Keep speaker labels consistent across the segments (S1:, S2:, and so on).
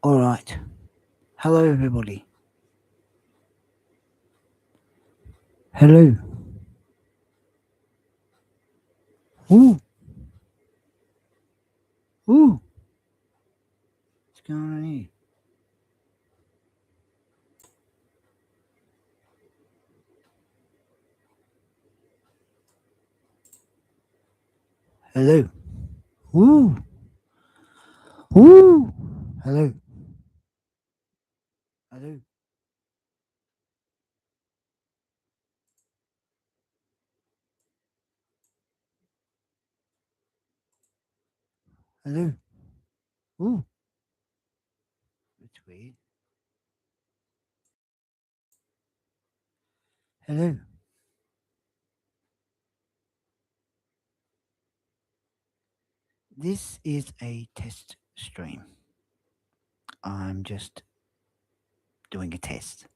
S1: All right. Hello, everybody. Hello. Ooh, ooh. What's going on here? Hello. Ooh, ooh. Hello. Hello. Hello. Ooh. That's weird. Hello. This is a test stream. I'm just doing a test.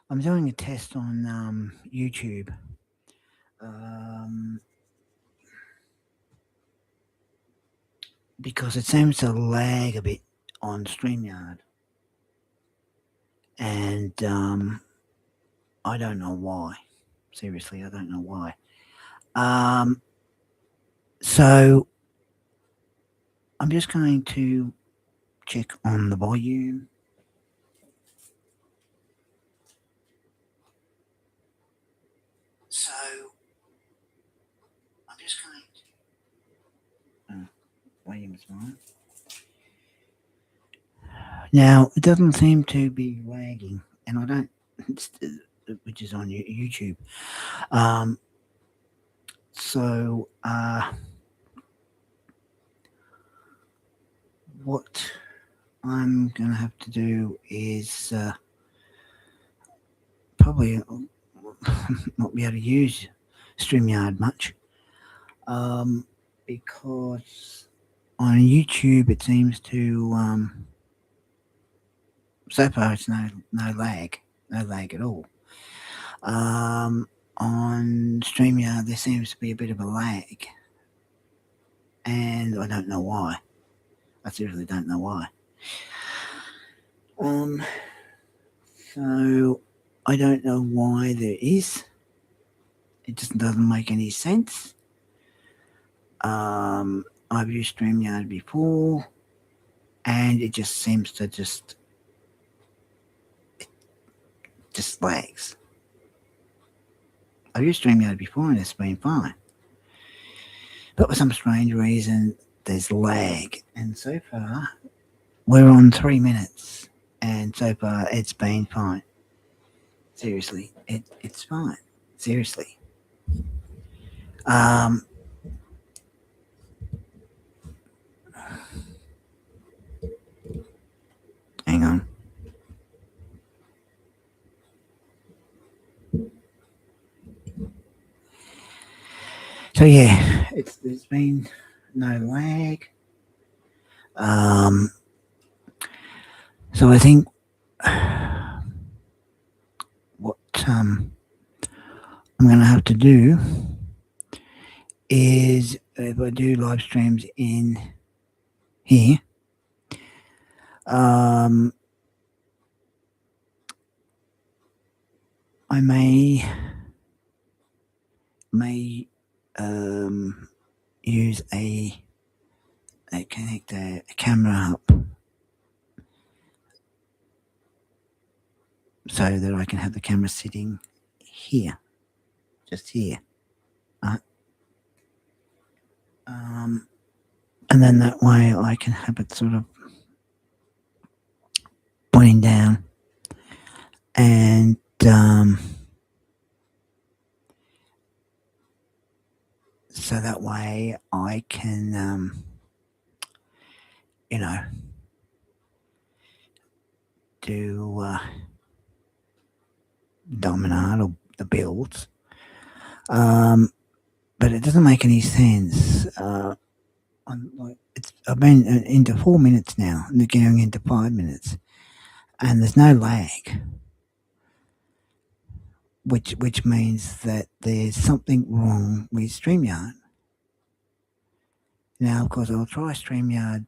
S1: I'm doing a test on YouTube. Um, because it seems to lag a bit on StreamYard. And I don't know why. Seriously, I don't know why. Um, so I'm just going to check on the volume. So I'm just going to volume is mine. Now it doesn't seem to be lagging, and I don't, which is on YouTube. Um, so what I'm going to have to do is probably not be able to use StreamYard much because on YouTube it seems to so far it's no lag at all. On StreamYard there seems to be a bit of a lag, and I don't know why. I seriously don't know why. Um, so I don't know why there is. It just doesn't make any sense. I've used StreamYard before, and it just seems to just lags. I've used StreamYard before, and it's been fine. But for some strange reason, there's lag, and so far we're on 3 minutes, and so far it's been fine. Seriously, it's fine. Seriously. Um, hang on. So yeah, there's been no lag. So I think what I'm going to have to do is if I do live streams in here, I may use connect a camera up so that I can have the camera sitting here, just here. Right? And then that way I can have it sort of pointing down, and so that way I can, do dominate or the builds. But it doesn't make any sense. I've been into 4 minutes now, and they're going into 5 minutes, and there's no lag, which means that there's something wrong with StreamYard. Now, of course, I'll try StreamYard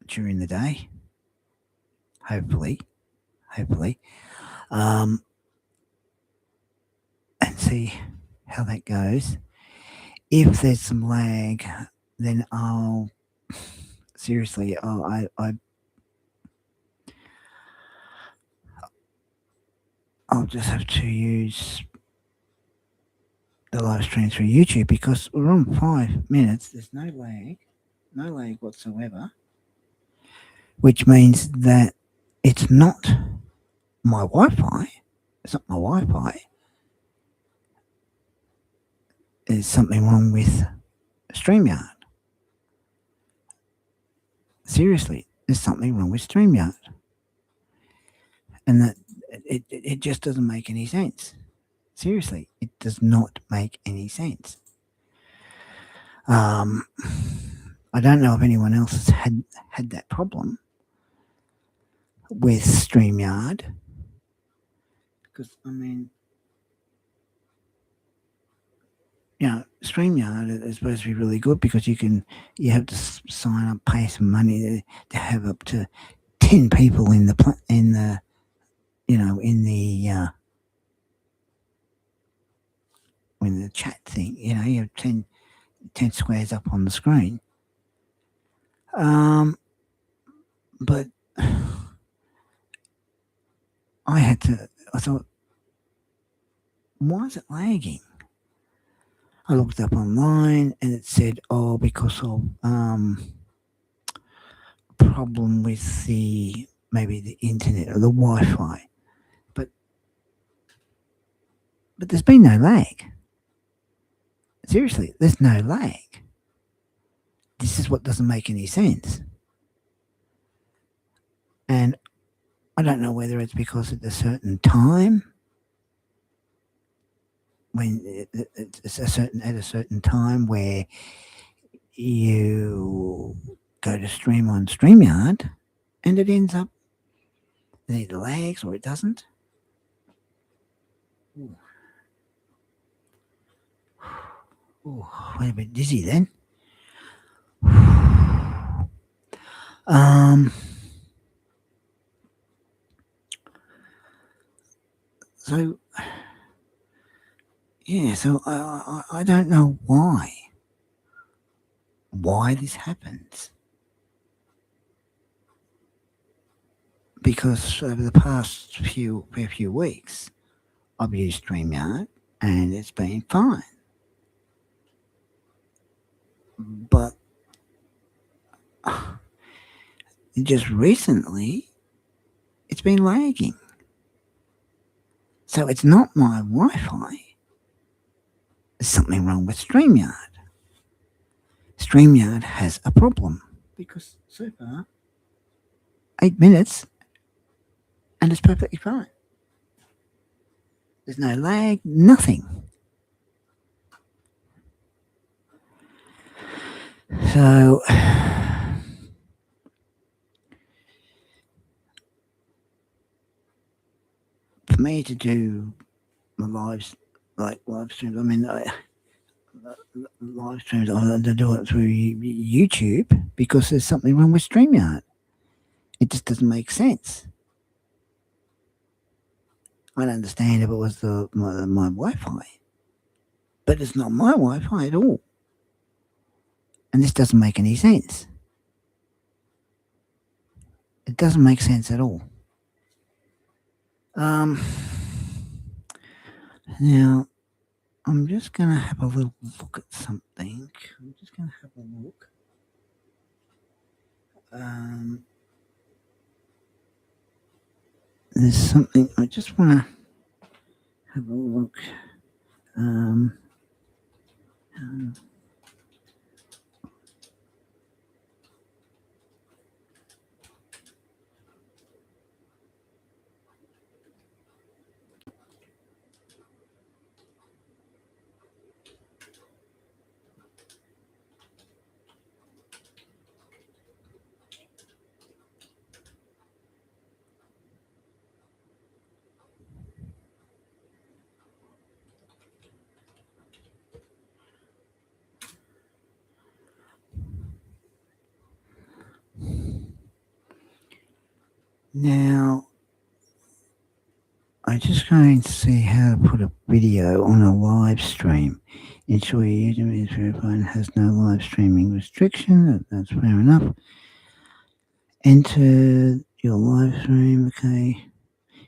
S1: during the day, hopefully, um, and see how that goes. If there's some lag, then I'll seriously, I'll just have to use the live stream through YouTube because we're on 5 minutes. There's no lag whatsoever, which means that it's not my Wi-Fi. It's not my Wi-Fi. There's something wrong with StreamYard. Seriously, there's something wrong with StreamYard, and that it just doesn't make any sense. Seriously, it does not make any sense. I don't know if anyone else has had that problem with StreamYard, because I mean, StreamYard is supposed to be really good because you have to sign up, pay some money to have up to 10 people in the in the chat thing. You have 10 squares up on the screen. But I thought, why is it lagging? I looked up online and it said, because of problem with maybe the internet or the Wi-Fi. But there's been no lag. Seriously, there's no lag. This is what doesn't make any sense. And I don't know whether it's because at a certain time, when it's at a certain time where you go to stream on StreamYard and it ends up it either lags or it doesn't. Ooh, I'm a bit dizzy then. So yeah, so I don't know why this happens, because over the past few weeks I've used StreamYard and it's been fine, but just recently it's been lagging. So it's not my Wi-Fi. There's something wrong with StreamYard. StreamYard has a problem because so far 8 minutes and it's perfectly fine. There's no lag, nothing. So for me to do the live streams, I mean, live streams, I have to do it through YouTube because there's something wrong with StreamYard. It just doesn't make sense. I'd understand if it was my Wi-Fi, but it's not my Wi-Fi at all. And this doesn't make any sense. It doesn't make sense at all. Now, I'm just going to have a little look at something. I'm just going to have a look. There's something I just want to have a look. Now, I'm just going to see how to put a video on a live stream. Ensure your YouTube is verified and has no live streaming restriction. That's fair enough. Enter your live stream, okay.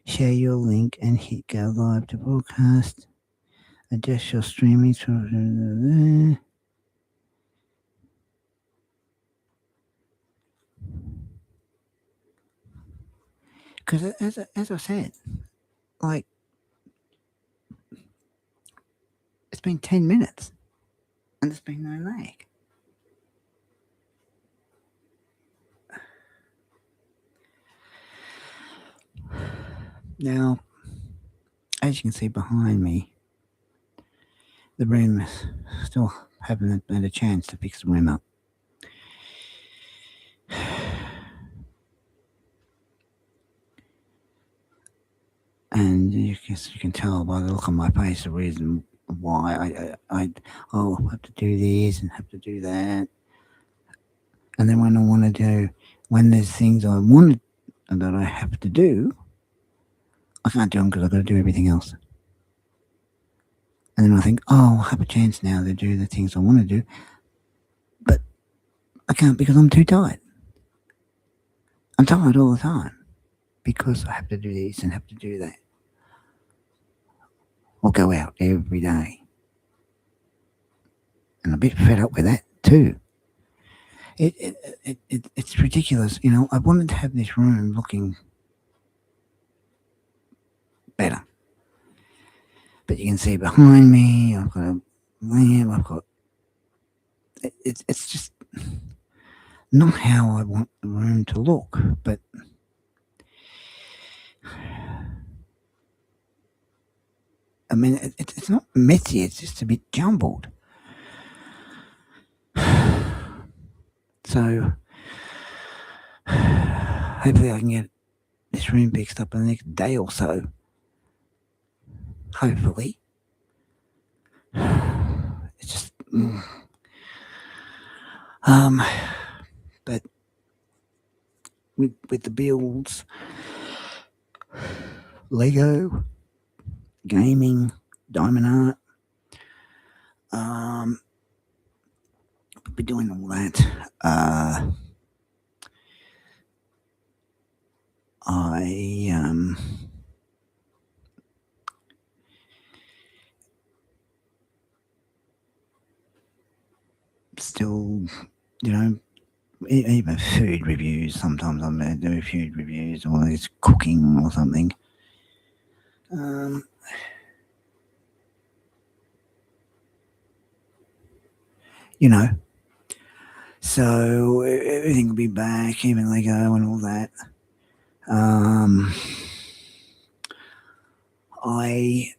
S1: Share your link and hit go live to broadcast. Adjust your streaming to because as I said, like it's been 10 minutes and there's been no lag. Now, as you can see behind me, the room still haven't had a chance to fix the room up. And you can tell by the look on my face the reason why I have to do this and have to do that. And then when there's things I wanted that I have to do, I can't do them because I've got to do everything else. And then I think, I'll have a chance now to do the things I want to do. But I can't because I'm too tired. I'm tired all the time because I have to do this and have to do that. Or go out every day. And I'm a bit fed up with that too. It's ridiculous. I wanted to have this room looking better. But you can see behind me, I've got a lamp, it's just not how I want the room to look, but I mean, it's not messy, it's just a bit jumbled. So, hopefully I can get this room fixed up in the next day or so. Hopefully. It's just... but with the builds, Lego, gaming, diamond art, I'll be doing all that. I still, even food reviews. Sometimes I'm going to do food reviews or it's cooking or something. So everything will be back, even Lego and all that. I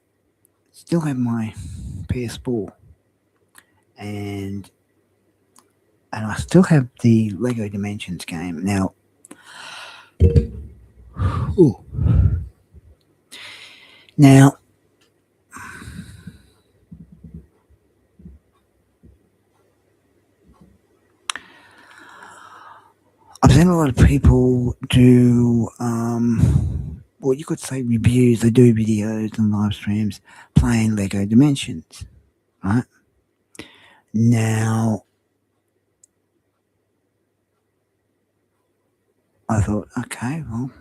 S1: still have my PS4 and I still have the Lego Dimensions game. Now, I've seen a lot of people do, you could say reviews. They do videos and live streams playing Lego Dimensions, right? Now, I thought, okay, well,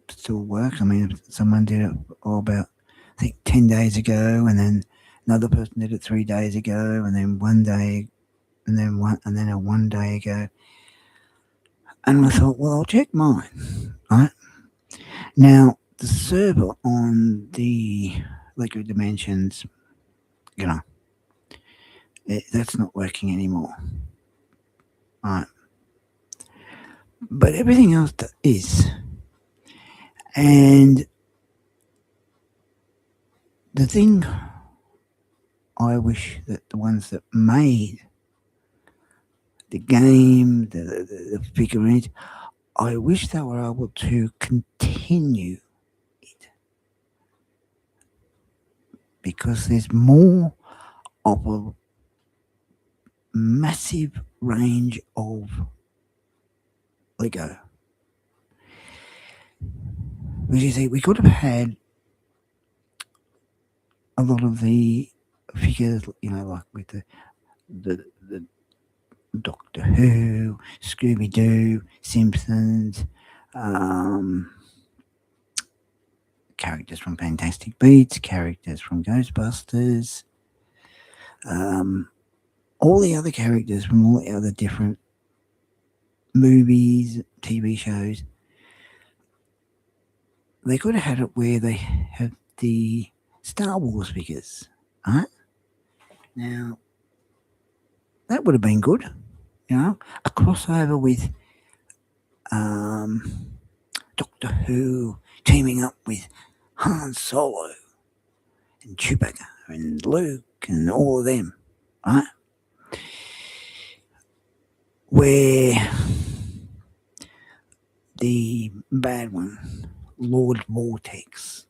S1: it still works. I mean, someone did it about, I think, 10 days ago, and then another person did it 3 days ago, and then 1 day, and then a 1 day ago. And I thought, well, I'll check mine, right? Now, the server on the Lego Dimensions, that's not working anymore, right? But everything else is. And the thing I wish that the ones that made the game, the figurines, I wish they were able to continue it. Because there's more of a massive range of Lego. Because you see, we could have had a lot of the figures, like with the Doctor Who, Scooby Doo, Simpsons, um, characters from Fantastic Beasts, characters from Ghostbusters, all the other characters from all the other different movies, TV shows. They could have had it where they have the Star Wars figures, right? Now, that would have been good, a crossover with Doctor Who teaming up with Han Solo and Chewbacca and Luke and all of them, right? Where the bad one, Lord Vortex,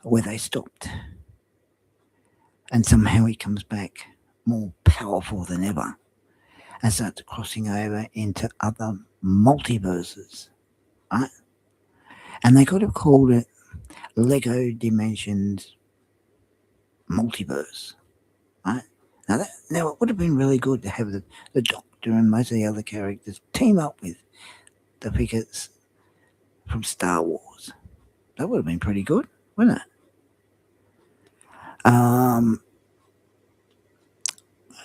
S1: where they stopped, and somehow he comes back more powerful than ever and starts crossing over into other multiverses, right? And they could have called it Lego Dimensions Multiverse, right? Now it would have been really good to have the Doctor and most of the other characters team up with the figures from Star Wars. That would have been pretty good, wouldn't it?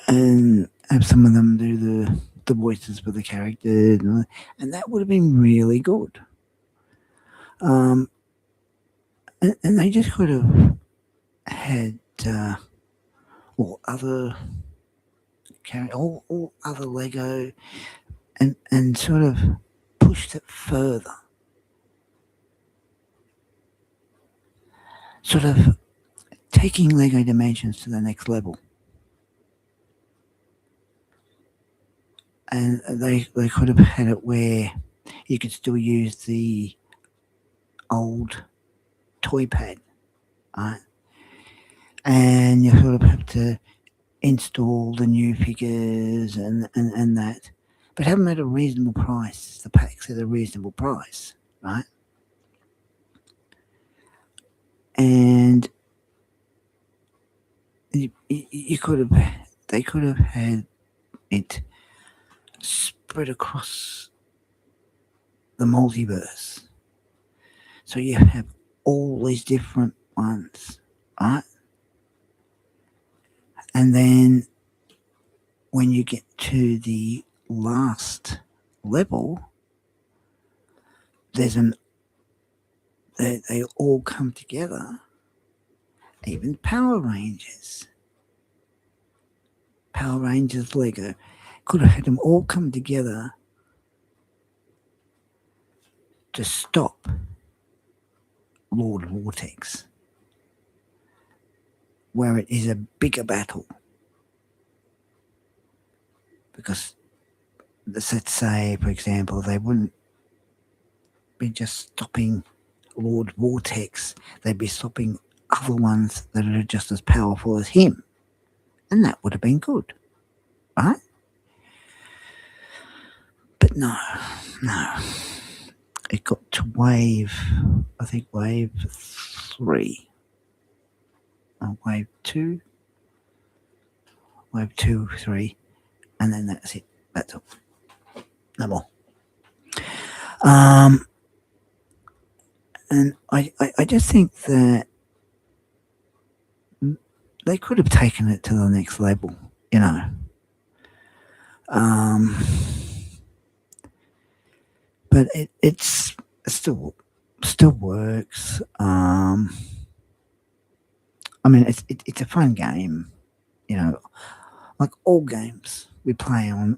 S1: And have some of them do the voices for the characters, and that would have been really good. And they just could have had other all other Lego, and sort of pushed it further, sort of taking Lego Dimensions to the next level. And they could have had it where you could still use the old toy pad, right? And you sort of have to install the new figures and that, but have them at a reasonable price. The packs at a reasonable price, right? And you could have, they could have had it spread across the multiverse, so you have all these different ones, right? And then when you get to the last level, they all come together. Even Power Rangers Lego could have had them all come together to stop Lord Vortex, where it is a bigger battle. Because let's say, for example, they wouldn't be just stopping Lord Vortex, they'd be stopping other ones that are just as powerful as him. And that would have been good, right? But no. It got to wave 3. Wave 2. Wave 2, 3. And then that's it. That's all. No more. And I just think that they could have taken it to the next level, but it's still works. I mean, it's a fun game, like all games we play on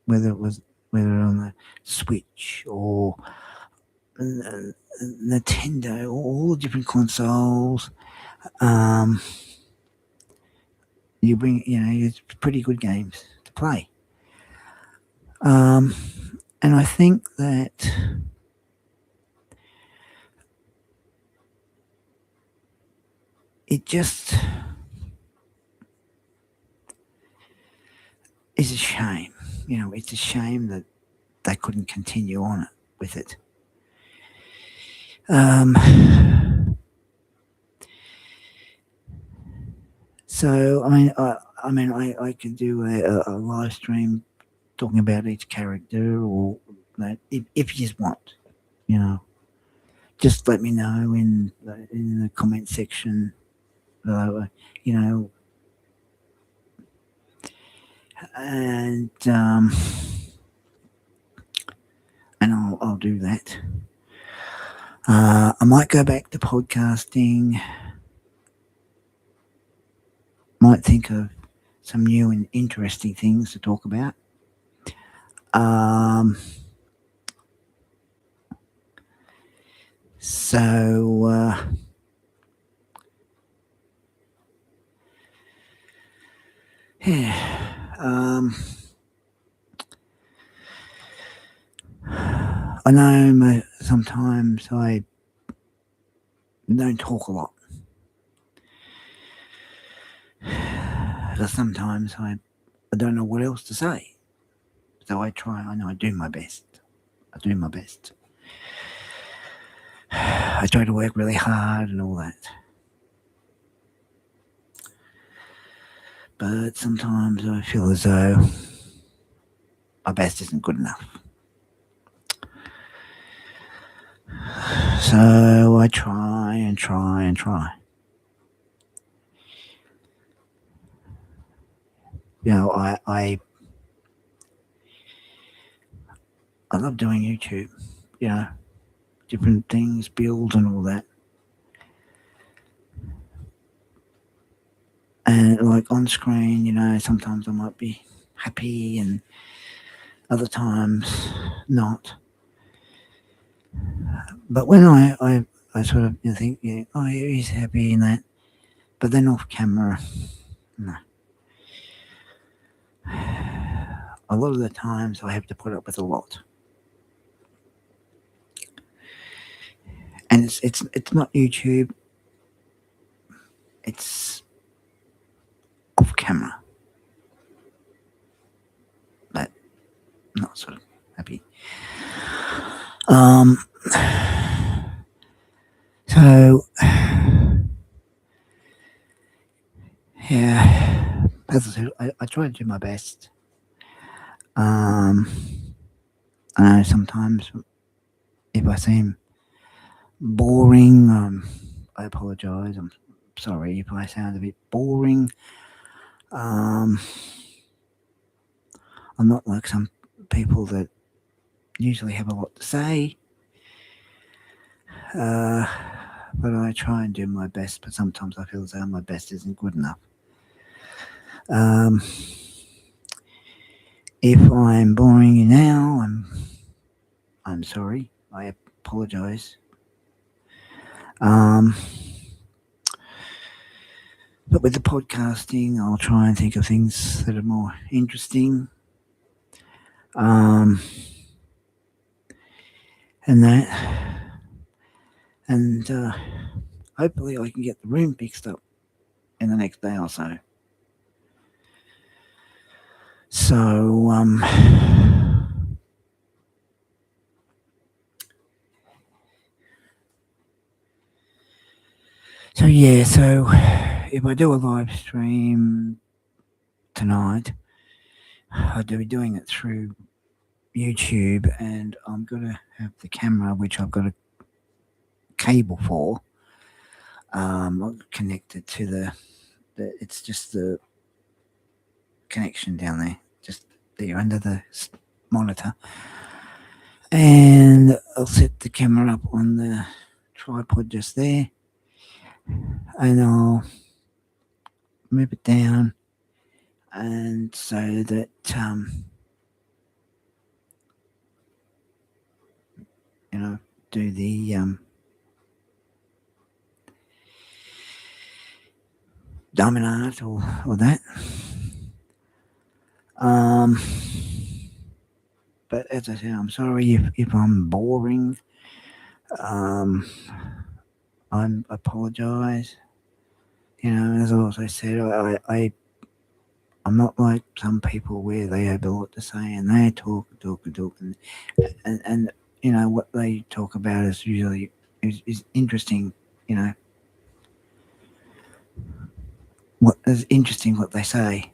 S1: whether on the Switch or Nintendo, or all the different consoles. You bring, it's pretty good games to play. And I think that it just is a shame. It's a shame that they couldn't continue on with it. Um, so I could do a live stream talking about each character, or that if you just want, you know, just let me know in the comment section below, you know, and I'll do that. I might go back to podcasting. Might think of some new and interesting things to talk about. Um, so yeah. I know sometimes I don't talk a lot. Sometimes I don't know what else to say. So I try. I know I do my best. I do my best. I try to work really hard and all that. But sometimes I feel as though my best isn't good enough. So I try and try and try. You know, I love doing YouTube. You know, different things, builds and all that. And like on screen, you know, sometimes I might be happy and other times not. But when I sort of think, yeah, oh, yeah, he's happy and that, but then off camera, no. A lot of the times I have to put up with a lot, and it's not YouTube. It's off camera, but not sort of happy. Um, so yeah, as I said, I try to do my best. I know sometimes if I seem boring, I apologise. I'm sorry if I sound a bit boring. Um, I'm not like some people that usually have a lot to say. But I try and do my best, but sometimes I feel as though my best isn't good enough. Um, if I'm boring you now, I'm sorry. I apologise. Um, but with the podcasting, I'll try and think of things that are more interesting. And that, and hopefully I can get the room fixed up in the next day or so. So so yeah, so if I do a live stream tonight, I'll be doing it through YouTube, and I'm gonna have the camera, which I've got a cable for, connected to the it's just the connection down there, just there under the monitor, and I'll set the camera up on the tripod just there, and I'll move it down, and so that you know, do the diamond art or that. But as I said, I'm sorry if I'm boring. I apologise. You know, as I also said, I'm not like some people where they have a lot to say and they talk, and you know what they talk about is usually is interesting, you know, what is interesting what they say.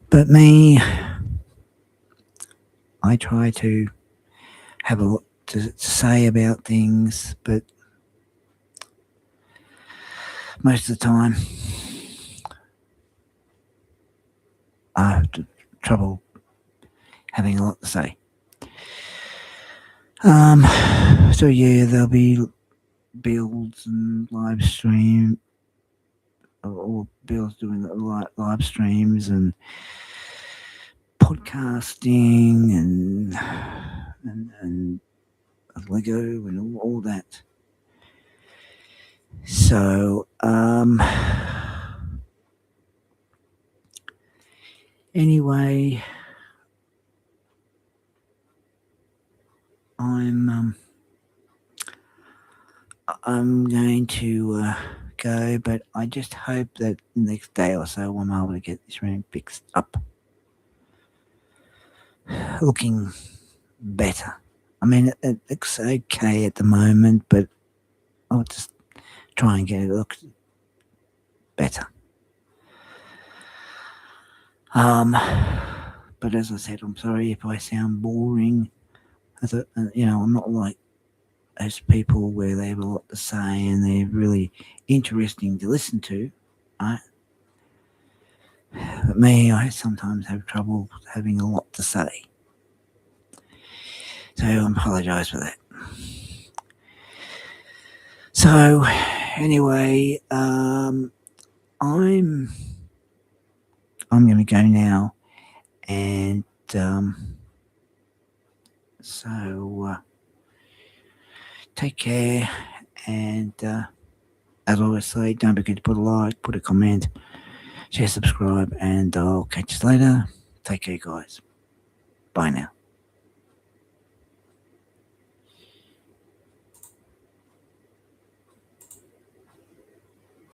S1: But me, I try to have a lot to say about things, but most of the time I have trouble having a lot to say. So yeah, there'll be builds and live stream, or builds doing live streams and podcasting and Lego and all that. So anyway, I'm going to go, but I just hope that the next day or so I'm able to get this room fixed up, looking better. I mean, it looks okay at the moment, but I'll just try and get it look better. But as I said, I'm sorry if I sound boring. I'm not like those people where they have a lot to say and they're really interesting to listen to, right? But me, I sometimes have trouble having a lot to say. So I apologise for that. So anyway, I'm going to go now, and so take care, and as I always say, don't forget to put a like, put a comment, share, subscribe, and I'll catch you later. Take care, guys. Bye now.